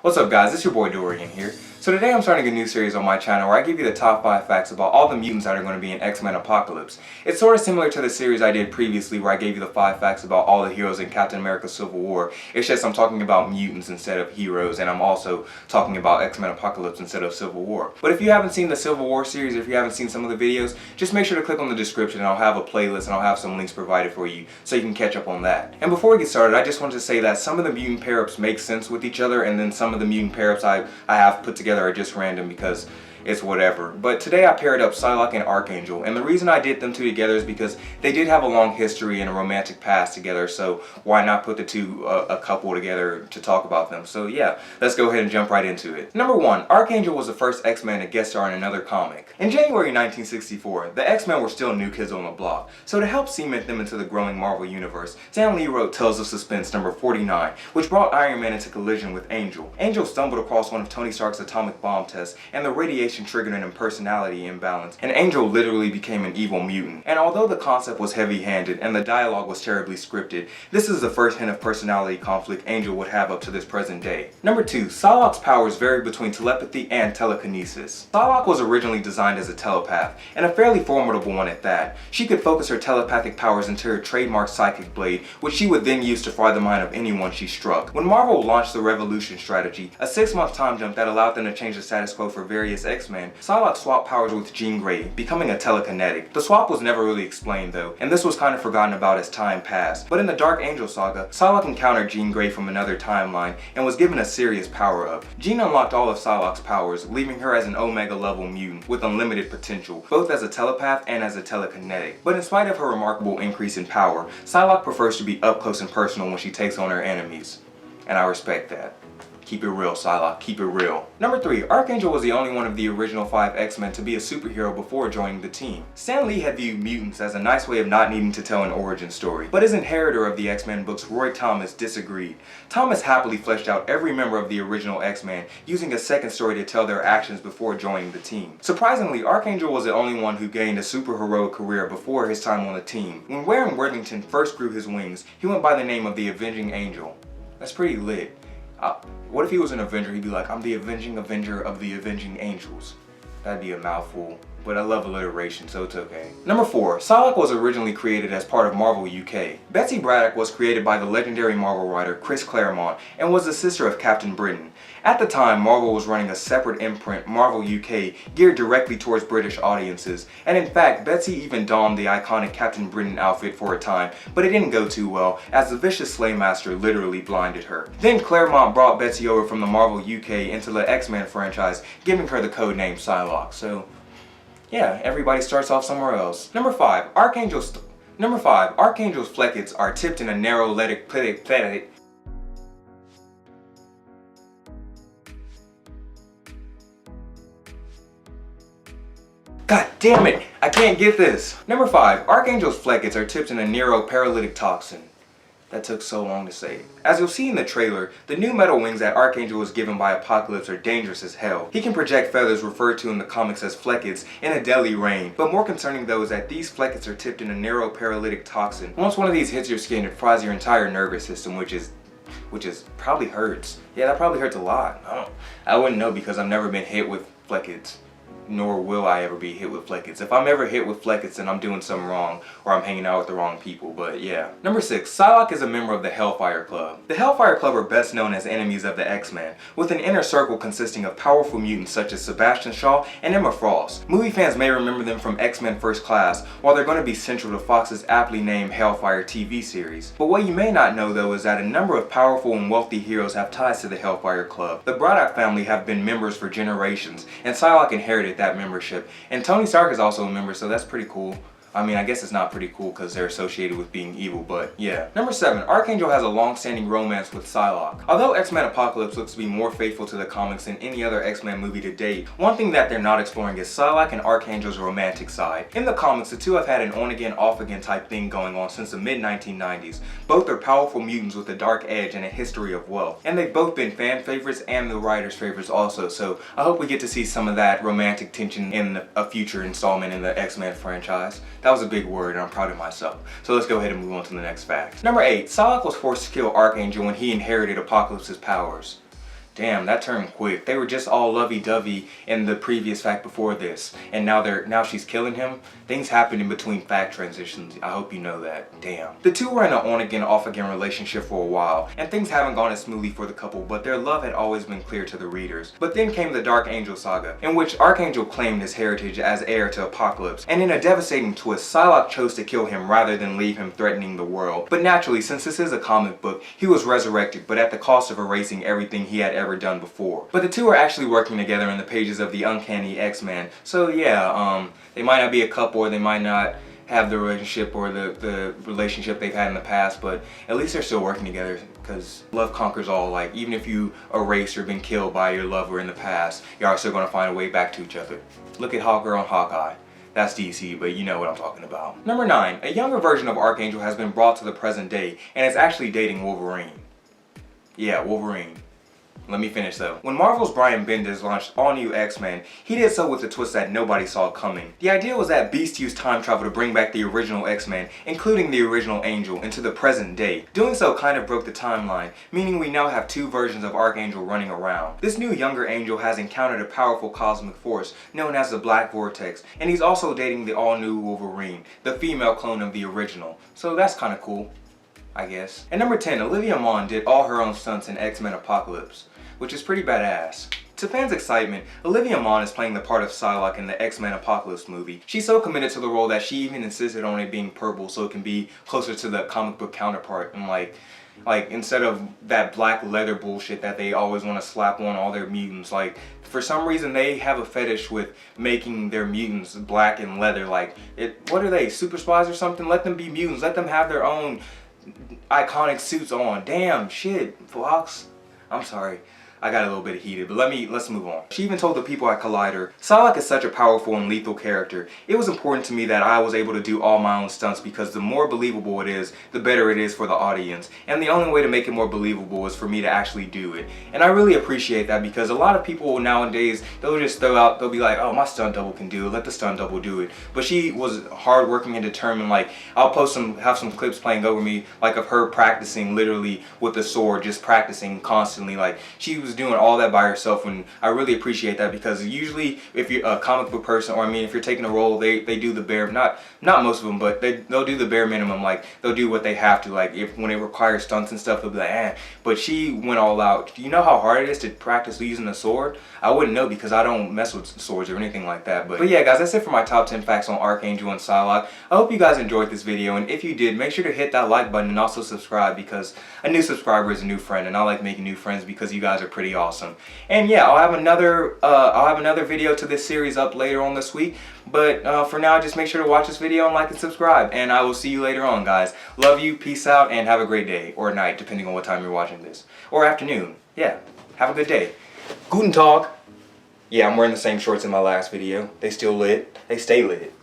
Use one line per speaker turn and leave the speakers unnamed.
What's up guys, it's your boy Dorian here. So today I'm starting a new series on my channel where I give you the top 5 facts about all the mutants that are going to be in X-Men Apocalypse. It's sort of similar to the series I did previously where I gave you the 5 facts about all the heroes in Captain America Civil War. It's just I'm talking about mutants instead of heroes, and I'm also talking about X-Men Apocalypse instead of Civil War. But if you haven't seen the Civil War series, or if you haven't seen some of the videos, just make sure to click on the description and I'll have a playlist and I'll have some links provided for you so you can catch up on that. And before we get started, I just wanted to say that some of the mutant pair-ups make sense with each other, and then some of the mutant pair-ups I have put together are just random because it's whatever. But today I paired up Psylocke and Archangel, and the reason I did them two together is because they did have a long history and a romantic past together, so why not put the two a couple together to talk about them. So yeah, let's go ahead and jump right into it. Number 1, Archangel was the first X-Men to guest star in another comic. In January 1964, the X-Men were still new kids on the block, so to help cement them into the growing Marvel universe, Stan Lee wrote Tales of Suspense number 49, which brought Iron Man into collision with Angel. Angel stumbled across one of Tony Stark's atomic bomb tests, and the radiation triggered an impersonality imbalance, and Angel literally became an evil mutant. And although the concept was heavy-handed and the dialogue was terribly scripted, this is the first hint of personality conflict Angel would have up to this present day. Number 2, Psylocke's powers vary between telepathy and telekinesis. Psylocke was originally designed as a telepath, and a fairly formidable one at that. She could focus her telepathic powers into her trademark psychic blade, which she would then use to fry the mind of anyone she struck. When Marvel launched the Revolution strategy, a 6-month time jump that allowed them to change the status quo for various X-Men, Psylocke swapped powers with Jean Grey, becoming a telekinetic. The swap was never really explained though, and this was kind of forgotten about as time passed. But in the Dark Angel saga, Psylocke encountered Jean Grey from another timeline and was given a serious power-up. Jean unlocked all of Psylocke's powers, leaving her as an Omega level mutant with unlimited potential, both as a telepath and as a telekinetic. But in spite of her remarkable increase in power, Psylocke prefers to be up close and personal when she takes on her enemies. And I respect that. Keep it real, Psylocke. Keep it real. Number 3, Archangel was the only one of the original 5 X-Men to be a superhero before joining the team. Stan Lee had viewed mutants as a nice way of not needing to tell an origin story, but his inheritor of the X-Men books, Roy Thomas, disagreed. Thomas happily fleshed out every member of the original X-Men, using a second story to tell their actions before joining the team. Surprisingly, Archangel was the only one who gained a superheroic career before his time on the team. When Warren Worthington first grew his wings, he went by the name of the Avenging Angel. That's pretty lit. What if he was an Avenger? He'd be like, I'm the Avenging Avenger of the Avenging Angels. That'd be a mouthful, but I love alliteration, so it's okay. Number 4, Psylocke was originally created as part of Marvel UK. Betsy Braddock was created by the legendary Marvel writer Chris Claremont and was the sister of Captain Britain. At the time, Marvel was running a separate imprint, Marvel UK, geared directly towards British audiences, and in fact, Betsy even donned the iconic Captain Britain outfit for a time, but it didn't go too well, as the vicious Slaymaster literally blinded her. Then Claremont brought Betsy over from the Marvel UK into the X-Men franchise, giving her the codename Psylocke, so yeah, everybody starts off somewhere else. Number 5, Archangel's fleckets are tipped in a narrow God damn it! I can't get this! Number 5, Archangel's fleckets are tipped in a narrow paralytic toxin. That took so long to say. As you'll see in the trailer, the new metal wings that Archangel was given by Apocalypse are dangerous as hell. He can project feathers referred to in the comics as fleckets in a deadly rain, but more concerning though is that these fleckets are tipped in a narrow paralytic toxin. Once one of these hits your skin, it fries your entire nervous system, which is probably hurts. Yeah, that probably hurts a lot. I wouldn't know because I've never been hit with fleckets. Nor will I ever be hit with fleckets. If I'm ever hit with fleckets, then I'm doing something wrong, or I'm hanging out with the wrong people, but yeah. Number 6, Psylocke is a member of the Hellfire Club. The Hellfire Club are best known as enemies of the X-Men, with an inner circle consisting of powerful mutants such as Sebastian Shaw and Emma Frost. Movie fans may remember them from X-Men First Class, while they're going to be central to Fox's aptly named Hellfire TV series. But what you may not know though is that a number of powerful and wealthy heroes have ties to the Hellfire Club. The Braddock family have been members for generations, and Psylocke inherited that membership, and Tony Stark is also a member, so that's pretty cool. I mean, I guess it's not pretty cool because they're associated with being evil, but yeah. Number 7, Archangel has a long-standing romance with Psylocke. Although X-Men Apocalypse looks to be more faithful to the comics than any other X-Men movie to date, one thing that they're not exploring is Psylocke and Archangel's romantic side. In the comics, the two have had an on-again, off-again type thing going on since the mid-1990s. Both are powerful mutants with a dark edge and a history of wealth, and they've both been fan favorites and the writers' favorites also, so I hope we get to see some of that romantic tension in a future installment in the X-Men franchise. That was a big word and I'm proud of myself. So let's go ahead and move on to the next fact. Number 8, Psylocke was forced to kill Archangel when he inherited Apocalypse's powers. Damn, that turned quick. They were just all lovey-dovey in the previous fact before this, and now she's killing him. Things happen in between fact transitions. I hope you know that. Damn. The two were in an on-again, off-again relationship for a while, and things haven't gone as smoothly for the couple, but their love had always been clear to the readers. But then came the Dark Angel saga, in which Archangel claimed his heritage as heir to Apocalypse, and in a devastating twist, Psylocke chose to kill him rather than leave him threatening the world. But naturally, since this is a comic book, he was resurrected, but at the cost of erasing everything he had ever done before. But the two are actually working together in the pages of the Uncanny X-Men, so yeah, they might not be a couple, or they might not have the relationship or the relationship they've had in the past, but at least they're still working together, because love conquers all. Like, even if you erased or been killed by your lover in the past, you're still going to find a way back to each other. Look at Hawkgirl and Hawkeye. That's DC, but you know what I'm talking about. Number 9. A younger version of Archangel has been brought to the present day, and is actually dating Wolverine. Yeah, Wolverine. Let me finish though. When Marvel's Brian Bendis launched all new X-Men, he did so with a twist that nobody saw coming. The idea was that Beast used time travel to bring back the original X-Men, including the original Angel, into the present day. Doing so kind of broke the timeline, meaning we now have two versions of Archangel running around. This new younger Angel has encountered a powerful cosmic force known as the Black Vortex, and he's also dating the all-new Wolverine, the female clone of the original. So that's kind of cool, I guess. And number 10, Olivia Munn did all her own stunts in X-Men Apocalypse, which is pretty badass. To fans' excitement, Olivia Munn is playing the part of Psylocke in the X-Men Apocalypse movie. She's so committed to the role that she even insisted on it being purple so it can be closer to the comic book counterpart, and like instead of that black leather bullshit that they always want to slap on all their mutants. Like, for some reason they have a fetish with making their mutants black and leather. Like, what are they, super spies or something? Let them be mutants, let them have their own iconic suits on. Damn, shit, Fox. I'm sorry. I got a little bit heated, but let's move on. She even told the people at Collider, Psylocke is such a powerful and lethal character. It was important to me that I was able to do all my own stunts, because the more believable it is, the better it is for the audience. And the only way to make it more believable is for me to actually do it. And I really appreciate that, because a lot of people nowadays, they'll just they'll be like, oh, my stunt double can do it, let the stunt double do it. But she was hardworking and determined. Like, I'll have some clips playing over me, like of her practicing literally with the sword, just practicing constantly. Like, she was doing all that by herself, and I really appreciate that, because usually if you're a comic book person, or I mean if you're taking a role, they do the bare, not most of them, but they'll do the bare minimum. Like, they'll do what they have to. Like, when it requires stunts and stuff, they'll be like, eh. But she went all out. Do you know how hard it is to practice using a sword? I wouldn't know, because I don't mess with swords or anything like that. But yeah, guys, that's it for my top 10 facts on Archangel and Psylocke. I hope you guys enjoyed this video, and if you did, make sure to hit that like button and also subscribe, because a new subscriber is a new friend, and I like making new friends because you guys are pretty awesome. And yeah, I'll have another video to this series up later on this week. But for now, just make sure to watch this video and like and subscribe. And I will see you later on, guys. Love you, peace out, and have a great day. Or night, depending on what time you're watching this. Or afternoon. Yeah, have a good day. Guten Tag. Yeah, I'm wearing the same shorts in my last video. They still lit. They stay lit.